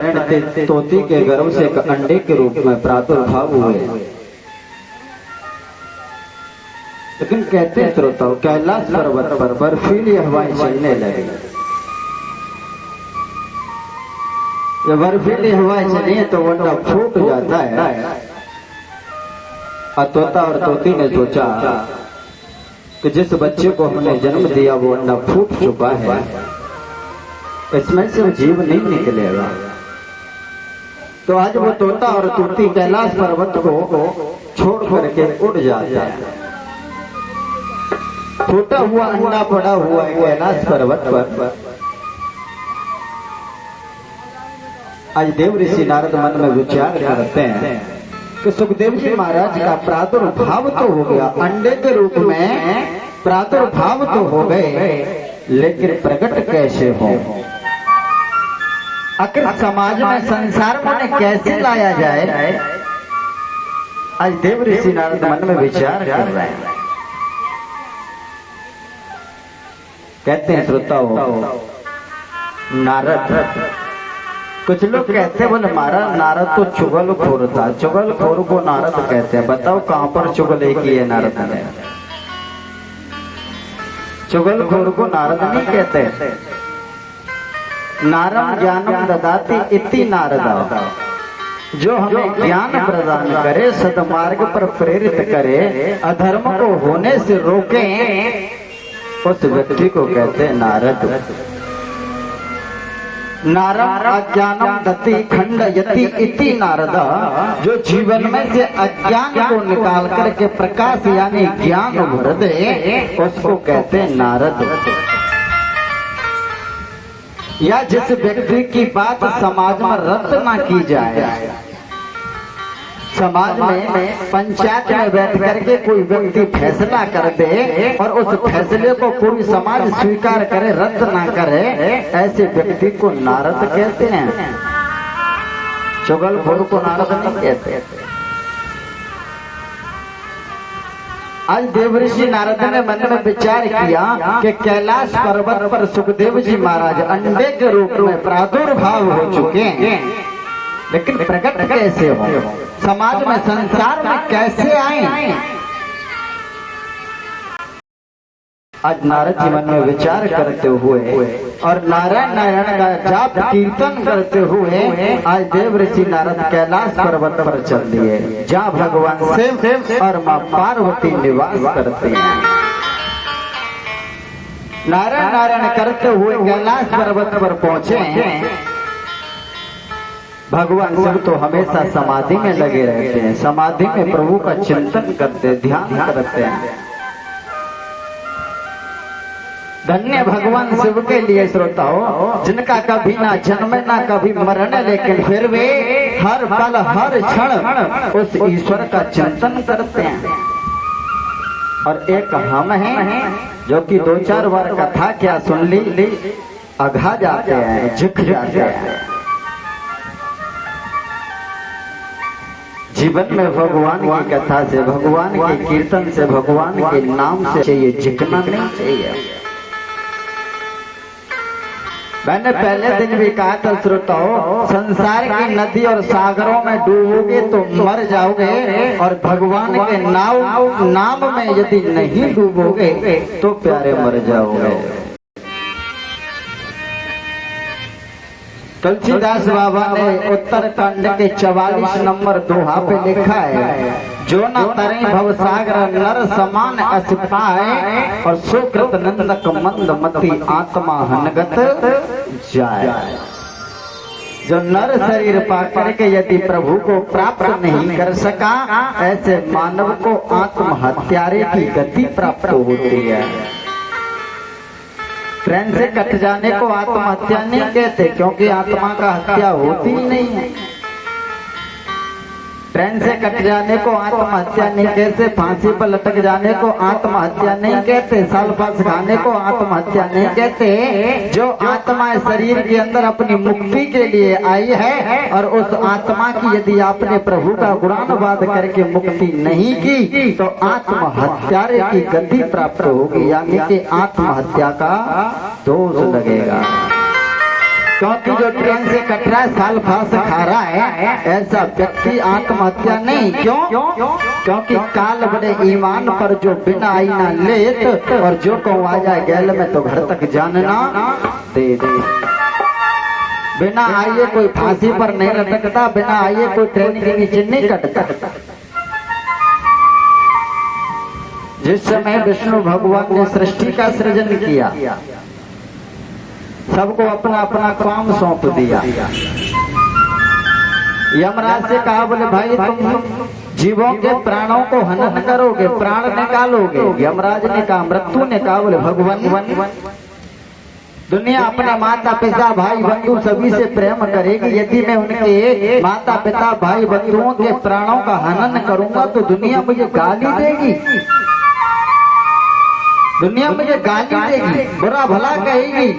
तोती के गर्भ से एक अंडे के रूप में प्रादुर्भाव हुए। लेकिन कहते हैं श्रोताओं, कैलाश पर्वत पर बर्फीली हवाएं चलने लगी। जब बर्फीली हवाएं चली तो वो अंडा फूट जाता है। तोता और तोती ने सोचा कि जिस बच्चे को हमने जन्म दिया वो अंडा फूट चुका है, इसमें से जीव नहीं निकलेगा। तो आज वो तोता और तोती कैलाश पर्वत को छोड़ करके उड़ जाता है। टूटा हुआ अंडा पड़ा हुआ है कैलाश पर्वत पर। आज देव ऋषि नारद मन में विचार करते हैं कि सुखदेव जी महाराज का प्रादुर्भाव तो हो गया, अंडे के रूप में प्रादुर्भाव तो हो गए, लेकिन प्रकट कैसे हो? आखिर समाज में संसार में कैसे लाया जाए? आज देव ऋषि नारद मन में विचार कर रहे हैं। कहते हैं श्रोताओं, नारद, कुछ लोग कहते हैं बोले महाराज नारद तो चुगलखोर था। चुगलखोर को नारद कहते हैं। बताओ कहां पर चुगली की है नारद ने? चुगलखोर को नारद नहीं कहते। नारद ज्ञानम ददाति इति नारदा, जो हमें ज्ञान प्रदान करे, सदमार्ग पर प्रेरित करे, अधर्म को होने से रोके, उस व्यक्ति को कहते हैं नारद। नारद अज्ञानम दति खंडयति इति नारदा, जो जीवन में से अज्ञान को निकाल करके प्रकाश यानी ज्ञान भर दे, उसको कहते हैं नारद। या जिस व्यक्ति की बात समाज में रद्द ना की जाए, समाज में पंचायत में बैठ करके कोई व्यक्ति फैसला कर दे और उस फैसले को पूरी समाज स्वीकार करे, रद्द ना करे, ऐसे व्यक्ति को नारद कहते हैं। चुगलखोर को नारद नहीं कहते। आज देव ऋषि नारद ने मन में विचार किया कि कैलाश पर्वत पर सुखदेव जी महाराज अंडे के रूप में प्रादुर्भाव हो चुके हैं, लेकिन प्रकट कैसे हो? समाज में संसार में कैसे आए? आज नारद जी मन में विचार करते हुए और नारायण नारायण का जाप कीर्तन करते हुए आज देव ऋषि नारद कैलाश पर्वत पर चल दिए, जहाँ भगवान शिव और माँ पार्वती निवास करते हैं। नारायण नारायण करते हुए कैलाश पर्वत पर पहुंचे। भगवान शिव तो हमेशा समाधि में लगे रहते हैं, समाधि में प्रभु का चिंतन करते, ध्यान करते हैं। धन्य भगवान शिव के लिए श्रोताओं, जिनका कभी ना जन्म ना कभी मरण, लेकिन फिर वे हर पल हर क्षण उस ईश्वर का चिंतन करते हैं। और एक हम हैं जो कि 2-4 बार कथा क्या सुन ली, अघा जाते हैं, झुक जाते हैं। जीवन में भगवान की कथा से, भगवान के कीर्तन से, भगवान के नाम से चाहिए झुकना नहीं चाहिए। मैंने पहले दिन भी कहा था श्रोताओं, संसार की नदी और सागरों में डूबोगे तो मर जाओगे, और भगवान के नाम में यदि नहीं डूबोगे तो प्यारे मर जाओगे। तुलसीदास बाबा ने उत्तरकांड के 44 नंबर दोहा पे लिखा है, जो न तरे भवसागर नर समान अस पाए, और सुकृत नंदक मंद मति आत्मा हनगत जाए। जो नर शरीर पाकर के यदि प्रभु को प्राप्त नहीं कर सका, ऐसे मानव को आत्महत्यारे की गति प्राप्त होती है। ट्रेन से कट जाने को आत्महत्या नहीं कहते, क्योंकि आत्मा का हत्या होती ही नहीं है। ट्रेन से कट जाने को आत्महत्या नहीं कहते, फांसी पर लटक जाने को आत्महत्या नहीं कहते, सालफास खाने को आत्महत्या नहीं कहते। जो आत्मा शरीर के अंदर अपनी मुक्ति के लिए आई है, और उस आत्मा की यदि आपने प्रभु का गुणानुवाद करके मुक्ति नहीं की, तो आत्महत्यारे की गति प्राप्त होगी, यानी कि आत्महत्या का दोष लगेगा। क्योंकि जो ट्रेन से कट रहा है साल फास खा रहा है, ऐसा व्यक्ति आत्महत्या नहीं। क्यों? क्योंकि काल बड़े ईमान पर जो बिना आई ना लेत, और जो कहूँ आ जाए गैल में तो घर तक जानना दे दे। बिना आइए कोई फांसी पर नहीं लटकता, बिना आइए कोई ट्रेन के नीचे नहीं कटता। जिस समय विष्णु भगवान ने सृष्टि का सृजन किया, सबको अपना अपना काम सौंप दिया। यमराज से कहा, बोले भाई तुम जीवों के प्राणों को हनन करोगे, प्राण निकालोगे। यमराज ने कहा, मृत्यु ने कहा, बोले भगवान दुनिया अपने माता पिता भाई बंधु सभी से प्रेम करेगी, यदि मैं उनके माता पिता भाई बंधुओं के प्राणों का हनन करूंगा तो दुनिया मुझे गाली देगी, दुनिया मुझे गाली देगी, बुरा भला कहेगी।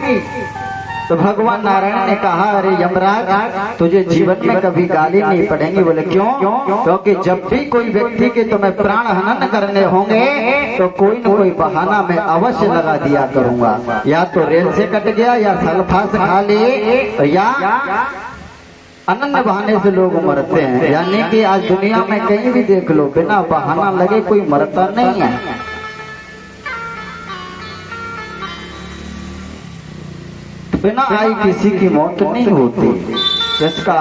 तो भगवान नारायण ने कहा, अरे यमराज तुझे जीवन में कभी गाली नहीं पड़ेंगी। बोले क्यों? क्योंकि जब भी कोई व्यक्ति के तुम्हें प्राण हनन करने होंगे तो कोई न कोई बहाना मैं अवश्य लगा दिया करूंगा। या तो रेल से कट गया, या सल्फास खा ले, या अनन्य बहाने से लोग मरते हैं। यानी कि आज दुनिया में कहीं भी देख लो, बिना बहाना लगे कोई मरता नहीं है। बिना आई किसी की मौत नहीं होती। जिसका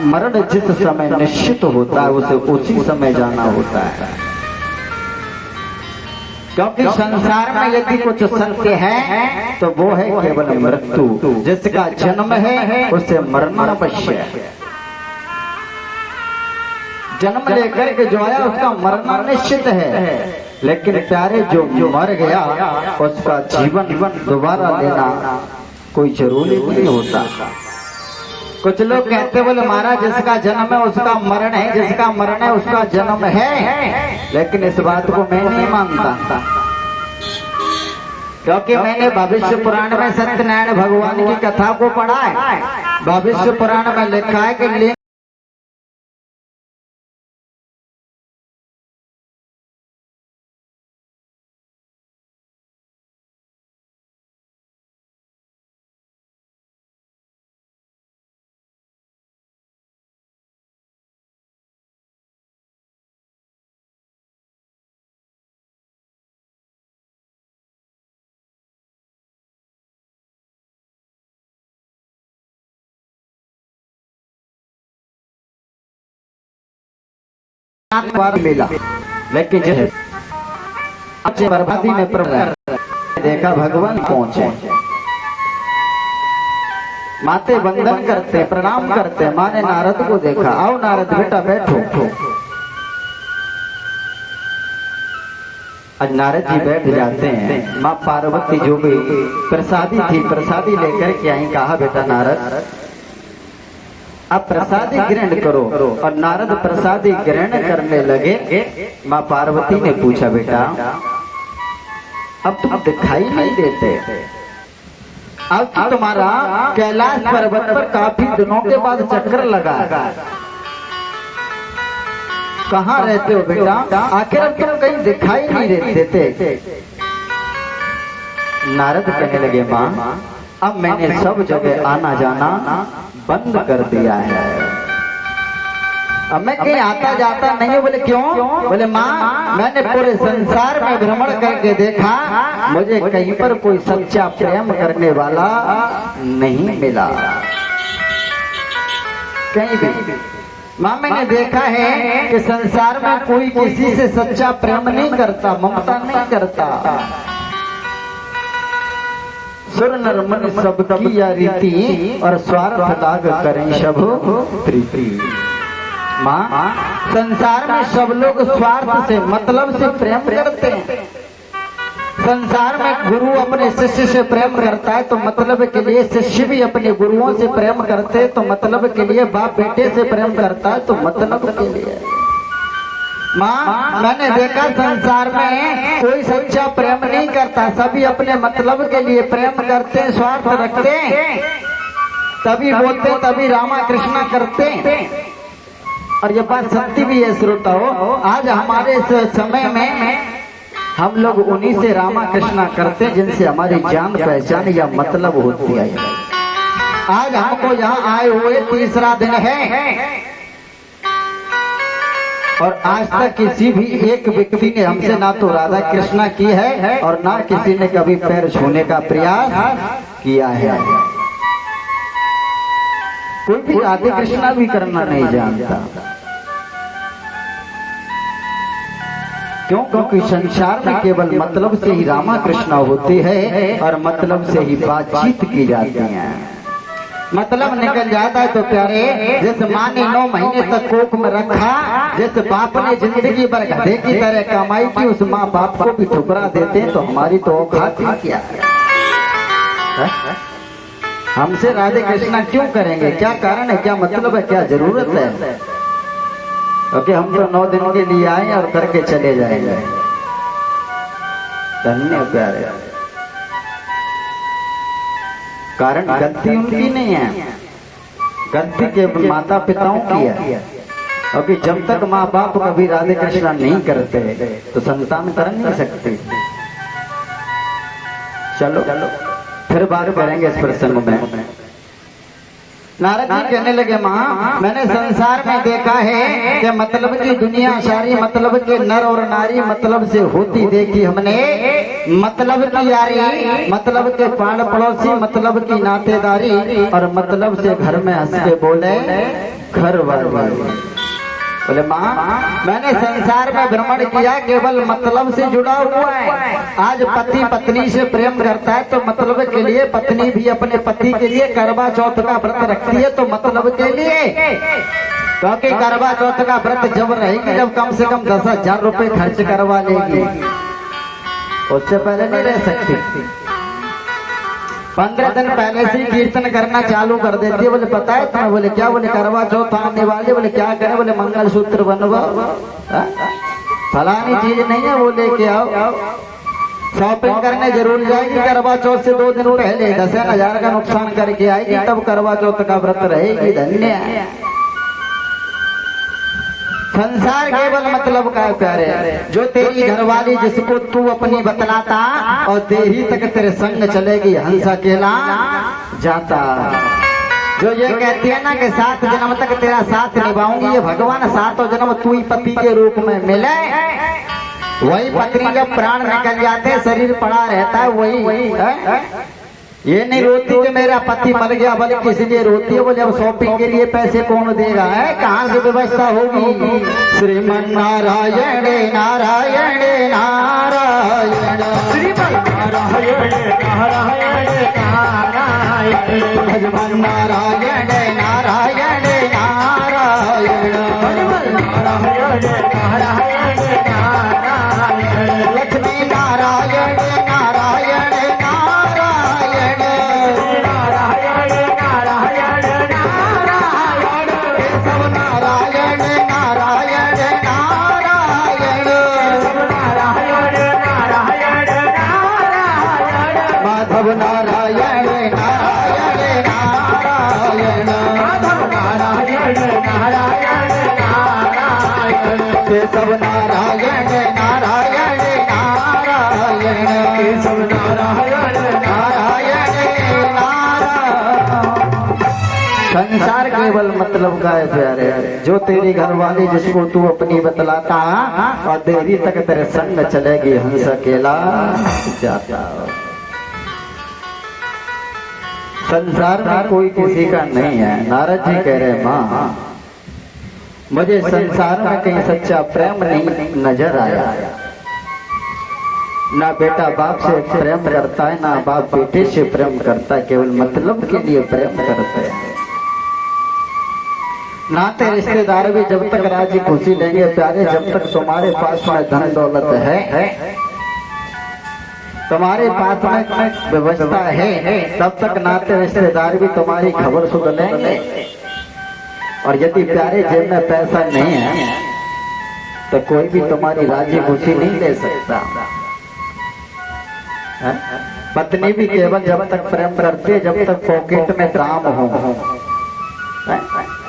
मरण जिस समय निश्चित होता है उसे उसी समय जाना होता है। क्योंकि संसार में यदि कुछ सत्य है तो वो है केवल मृत्यु। जिसका जन्म है उसे मरना अवश्य है। जन्म लेकर के जो आया उसका मरना निश्चित है, लेकिन प्यारे जो मर गया उसका जीवन दोबारा लेना कोई जरूरी नहीं होता। कुछ लोग कहते बोले महाराज जिसका जन्म है उसका मरण है, जिसका मरण है उसका जन्म है, लेकिन इस बात को मैं नहीं मानता। क्योंकि मैंने भविष्य पुराण में सत्यनारायण भगवान की कथा को पढ़ा है। भविष्य पुराण में लिखा है कि मिला, लेकिन जो बर्बादी में देखा भगवान पहुंचे, माते वंदन करते प्रणाम करते। माँ ने नारद को देखा, आओ नारद बेटा बैठो। आज नारद जी बैठ जाते हैं। माँ पार्वती जो भी प्रसादी थी प्रसादी लेकर के आई। कहा बेटा नारद आप प्रसादी ग्रहण करो। और नारद प्रसादी ग्रहण करने लगे। माँ पार्वती ने पूछा बेटा अब तुम दिखाई नहीं देते, अब तुम्हारा कैलाश पर्वत पर काफी दिनों के बाद चक्कर लगा, कहाँ रहते हो बेटा? आखिर अब तुम कहीं दिखाई नहीं देते। नारद कहने लगे माँ अब मैंने सब जगह आना जाना बंद कर दिया है, अब मैं कहीं आता जाता नहीं हूँ। बोले क्यों? बोले माँ मैंने पूरे संसार में भ्रमण करके देखा, मुझे कहीं पर कोई सच्चा प्रेम करने वाला नहीं मिला कहीं भी। माँ मैंने देखा है कि संसार में कोई किसी से सच्चा प्रेम नहीं करता, ममता नहीं करता। सुर नर मन सब की या रीति, और स्वार्थ लाग करें सब प्रीति। माँ संसार में सब लोग स्वार्थ से मतलब से प्रेम करते हैं। संसार में गुरु अपने शिष्य से प्रेम करता है तो मतलब के लिए, शिष्य भी अपने गुरुओं से प्रेम करते हैं तो मतलब के लिए, बाप बेटे से प्रेम करता है तो मतलब के लिए। माँ मैंने देखा संसार में कोई सच्चा प्रेम नहीं करता, सभी अपने मतलब के लिए प्रेम करते हैं, स्वार्थ रखते हैं, तभी बोलते तभी रामा कृष्णा करते हैं। और ये बात सत्य भी है श्रोता हो, आज हमारे समय में हम लोग उन्हीं से रामा कृष्णा करते हैं जिनसे हमारी जान पहचान या मतलब होती है। आज हमको यहाँ आए हुए तीसरा दिन है और आज तक किसी भी एक व्यक्ति ने हमसे ना तो राधा कृष्णा की है और ना किसी ने कभी पैर छूने का प्रयास किया है। कोई भी राधे कृष्णा भी करना नहीं जानता। क्यों? क्योंकि संसार में केवल मतलब से ही रामा कृष्णा होते हैं और मतलब से ही बातचीत की जाती है। मतलब निकल जाता है तो प्यारे, जैसे माँ ने 9 महीने तक कोख में रखा, जैसे बाप ने जिंदगी भर गधे की तरह कमाई की, उस माँ बाप को भी ठुकरा देते हैं तो हमारी तो औकात ही क्या है? हमसे राधे कृष्णा क्यों करेंगे? क्या कारण है, क्या मतलब है, क्या जरूरत है? क्योंकि हम तो 9 दिन के लिए आए और करके चले जाएंगे। धन्य प्यारे, कारण गलती उनकी नहीं है, गलती के माता पिताओं की है। क्योंकि जब तक माँ बाप कभी राधे कृष्णा नहीं करते तो संतान कर नहीं सकते। चलो फिर बात करेंगे इस प्रसंग में। नारद जी कहने लगे, माँ मैंने संसार में देखा है कि मतलब की दुनिया सारी मतलब के नर और नारी मतलब से होती देखी हमने। मतलब की यारी, मतलब के पाड़ पड़ोसी, मतलब की नातेदारी और मतलब से घर में हंस के बोले घर वाले। बोले माँ मैंने संसार में भ्रमण किया, केवल मतलब से जुड़ा हुआ है। आज पति पत्नी से प्रेम करता है तो मतलब के लिए, पत्नी भी अपने पति के लिए करवा चौथ का व्रत रखती है तो मतलब के लिए। क्योंकि करवा चौथ का व्रत जब रहेगी जब कम से कम 10,000 रुपए खर्च करवा लेगी, उससे पहले नहीं रह सकती। 15 दिन पहले से कीर्तन करना चालू कर देती है। बोले पता है तुम्हें? बोले क्या? बोले करवा चौथ आने वाले। बोले क्या करें? बोले मंगलसूत्र बनवाओ, फलानी चीज नहीं है वो लेके आओ। शॉपिंग करने जरूर जाएगी, करवा चौथ से 2 दिन पहले 10,000 का नुकसान करके आएगी, तब करवा चौथ का व्रत रहेगी। धन्य है संसार, केवल मतलब का प्यारे। जो तेरी घरवाली जिसको तू अपनी बतलाता और देरी तक तेरे संग चलेगी, हंस अकेला जाता। जो ये कहती है ना कि 7 जन्म तक तेरा साथ निभाऊंगी, ये भगवान 7 जन्म तू ही पति के रूप में मिले। वही पत्नी जब प्राण निकल जाते शरीर पड़ा रहता है, वही है? ये नहीं रोती कि मेरा पति मर गया, बल्कि इसलिए रोती है वो जब शॉपिंग के लिए पैसे कौन देगा है, कहाँ से व्यवस्था होगी। श्रीमन नारायण नारायण नारायण, श्रीमन नारायण नारायण नारायण, भगवान नारायण नारायण नारायण, भगवान नारायण नारायण नारायण, लक्ष्मी नारायण नारायण नारायण नारायण नारायण, माधव नारायण नारायण नारायण, केशव नारायण नारायण नारायण, केशव नारायण नारायण नारायण। संसार केवल मतलब का है प्यारे। जो तेरी घरवाली जिसको तू अपनी बतलाता और देरी तक तेरे संग चलेगी, हंस अकेला जाता। संसार में कोई किसी का नहीं है। नारद जी कह रहे माँ मुझे संसार में कहीं सच्चा प्रेम नहीं नजर आया। ना बेटा बाप से प्रेम करता है, ना बाप बेटे से प्रेम करता है, केवल मतलब के लिए प्रेम करते हैं। नाते रिश्तेदार भी जब तक राजी खुशी लेंगे प्यारे, जब तक तुम्हारे पास में धन दौलत है, तुम्हारे पास में व्यवस्था है, तब तक नाते रिश्तेदार भी तुम्हारी खबर सुन लेंगे। और यदि प्यारे जेब में पैसा नहीं है तो कोई भी तुम्हारी राजी खुशी नहीं ले सकता। पत्नी भी केवल जब तक प्रेम करती है जब तक पॉकेट में दाम हो।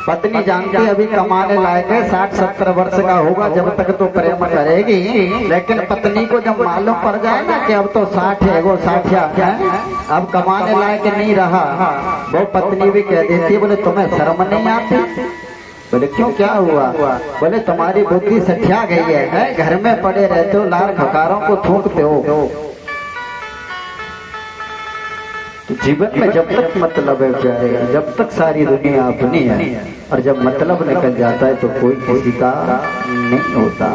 पत्नी जानती अभी कमाने लायक है, 60-70 वर्ष का होगा, जब तक तो प्रेम करेगी। लेकिन पत्नी को जब मालूम पड़ जाए ना कि अब तो 60 है, वो 60 है, अब कमाने लायक नहीं रहा, वो पत्नी भी कह देती है, बोले तुम्हें शर्म नहीं आती? बोले क्यों, क्या हुआ? बोले तुम्हारी बुद्धि सठिया गई है, घर में पड़े रहते हो, लार खकारों को थूकते हो। तो जीवन में जब तक मतलब है प्यारे, जब तक सारी दुनिया अपनी है, और जब मतलब निकल जाता है तो कोई किसी का नहीं होता,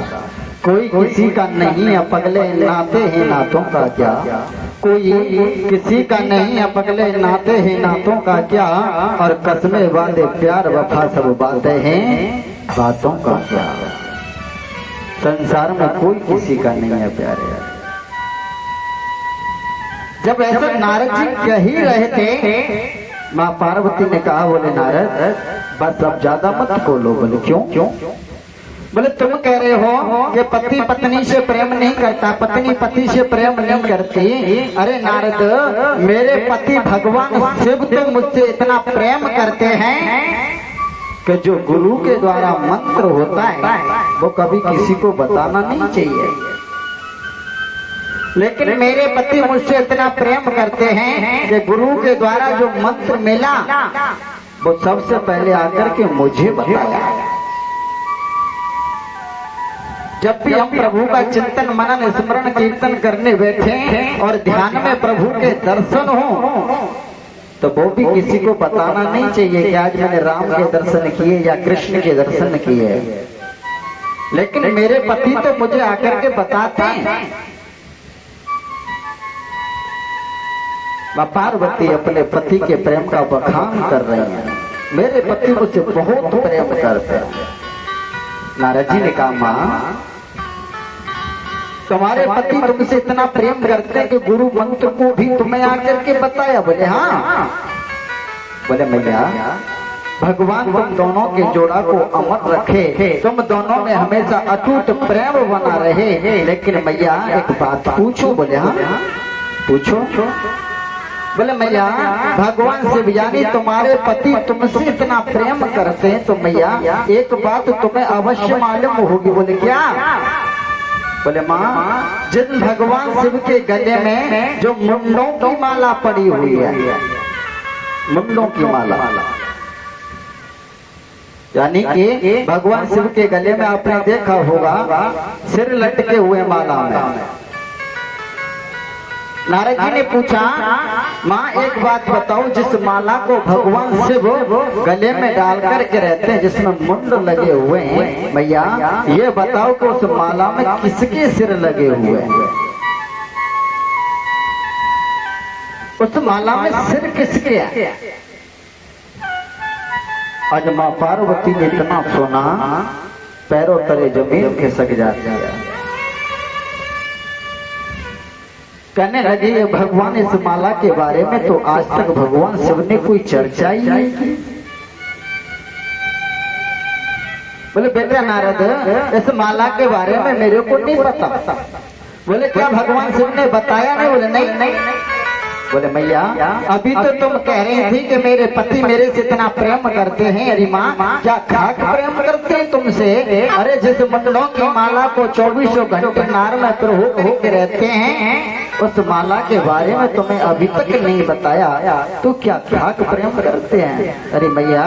कोई किसी का नहीं है। पगले नाते हैं नातों का क्या, कोई किसी का नहीं है, पगले नाते हैं नातों का क्या, और कसमें वादे प्यार वफा सब बातें हैं बातों का क्या। संसार में कोई किसी का नहीं है प्यारे। जब ऐसा नारद जी कह ही रहे थे, माँ पार्वती ने कहा, बोले नारद बस अब ज्यादा मत बोलो। बोले क्यों? बोले तुम कह रहे हो कि पति पत्नी से प्रेम नहीं करता, पत्नी पति से प्रेम नहीं करती। अरे नारद, मेरे पति भगवान शिव तो मुझसे इतना प्रेम करते हैं कि जो गुरु के द्वारा मंत्र होता है वो कभी किसी को बताना नहीं चाहिए। लेकिन मेरे पति मुझसे इतना प्रेम करते हैं कि गुरु के द्वारा जो मंत्र मिला वो सबसे पहले आकर के मुझे बताया। जब भी हम प्रभु का चिंतन मनन स्मरण कीर्तन करने बैठे और ध्यान में प्रभु के दर्शन हो तो वो भी किसी को बताना नहीं चाहिए कि आज मैंने राम के दर्शन किए या कृष्ण के दर्शन किए। लेकिन मेरे पति तो मुझे आकर के बताते हैं। माँ पार्वती अपने पति के प्रेम का बखान कर रही हैं। मेरे पति मुझसे बहुत प्रेम करते हैं। नारद जी ने कहा, माँ तुम्हारे पति तुमसे इतना प्रेम करते हैं कि गुरु मंत्र को भी तुम्हें आकर के बताया? बोले हाँ। बोले मैया भगवान तुम दोनों के जोड़ा को अमर रखे, तुम दोनों में हमेशा अटूट प्रेम बना रहे। लेकिन मैया एक बात पूछो? बोले हाँ पूछो। बोले मैया भगवान शिव यानी तुम्हारे पति तुमसे इतना प्रेम करते हैं तो मैया एक बात तुम्हें अवश्य मालूम होगी। बोले क्या? बोले माँ जिन भगवान शिव के गले में जो मुंडों की माला पड़ी हुई है, मुंडों की माला, यानी कि भगवान शिव के गले में आपने देखा होगा सिर लटके हुए माला में। नारद जी ने पूछा, माँ एक बात बताओ, जिस माला को भगवान शिव गले में डाल करके रहते हैं जिसमें मुंड लगे हुए हैं, मैया ये बताओ कि उस माला में किसके सिर लगे हुए हैं? उस माला में सिर किसके है? आज माँ पार्वती ने इतना सुना पैरों तले जमीन खिसक जाती है। कहने लगे ये भगवान इस माला के बारे में तो आज तक भगवान शिव ने कोई चर्चा ही नहीं की। बोले बेटा नारद इस माला के बारे में मेरे को नहीं पता। बोले क्या भगवान शिव ने बताया नहीं? बोले नहीं। बोले मैया अभी तो तुम कह रही थी कि मेरे पति मेरे से इतना प्रेम करते हैं। अरे माँ क्या खाक प्रेम करते हैं तुमसे? अरे जिस मंडलों की माला को 24 घंटे नार में प्रभु होके रहते हैं उस माला के बारे में तुम्हें अभी तक नहीं बताया, तो क्या खाक प्रेम करते हैं? अरे मैया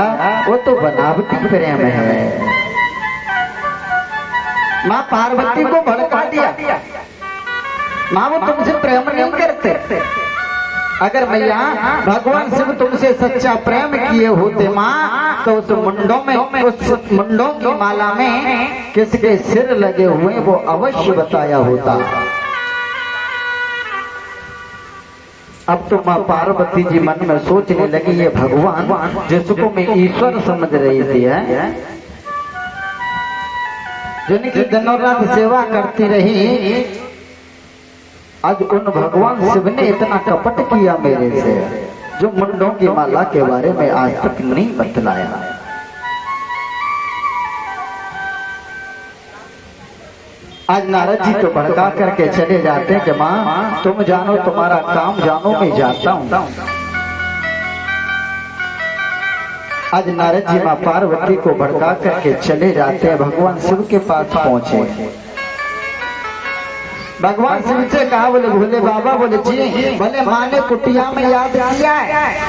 वो तो बनावटी प्रेम है। माँ पार्वती को भड़का दिया। माँ वो तुमसे प्रेम नहीं करते। अगर मैया भगवान शिव तुमसे सच्चा प्रेम किए होते माँ तो उस मुंडों की माला में किसके सिर लगे हुए वो अवश्य बताया होता। अब तो माँ पार्वती जी मन में सोचने लगी ये भगवान जिसको मैं ईश्वर समझ रही थी है, जिनकी दिनों रात सेवा करती रही, आज उन भगवान शिव ने इतना कपट किया मेरे से जो मुंडों की माला के बारे में आज तक नहीं बतलाया। आज नारद जी तो भड़का करके चले जाते हैं कि माँ तुम जानो तुम्हारा काम जानो मैं जाता हूँ। आज नारद जी माँ पार्वती को भड़का करके चले जाते हैं, भगवान शिव के पास पहुंचे। भगवान शिव से कहा, बोले भोले बाबा, बोले जी भले माँ ने कुटिया में याद किया है,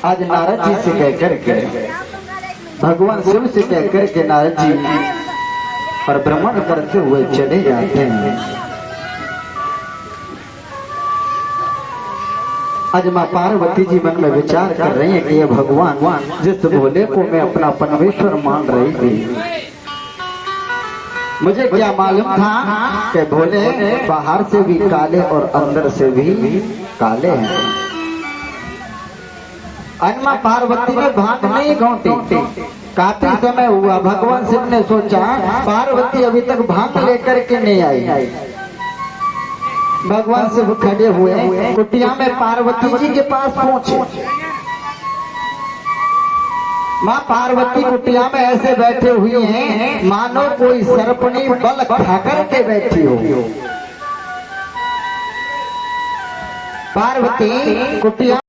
आज नारद जी से कहकर के, भगवान शिव से कहकर के नारद जी और भ्रमण करते हुए चले जाते हैं। आज माँ पार्वती जी मन में विचार कर रही है कि ये भगवान जिस भोले को मैं अपना परमेश्वर मान रही थी, मुझे क्या मालूम था कि भोले बाहर से भी काले और अंदर से भी काले हैं। आज माँ पार्वती ने भांग नहीं घोंटी, काफी समय हुआ। भगवान शिव ने सोचा पार्वती अभी तक भांग लेकर के नहीं आई। भगवान शिव खड़े हुए कुटिया में पार्वती जी के पास पहुंचे। माँ पार्वती कुटिया में ऐसे बैठे हुई हैं मानो कोई सर्पणी बल खाकर के बैठी हो। पार्वती कुटिया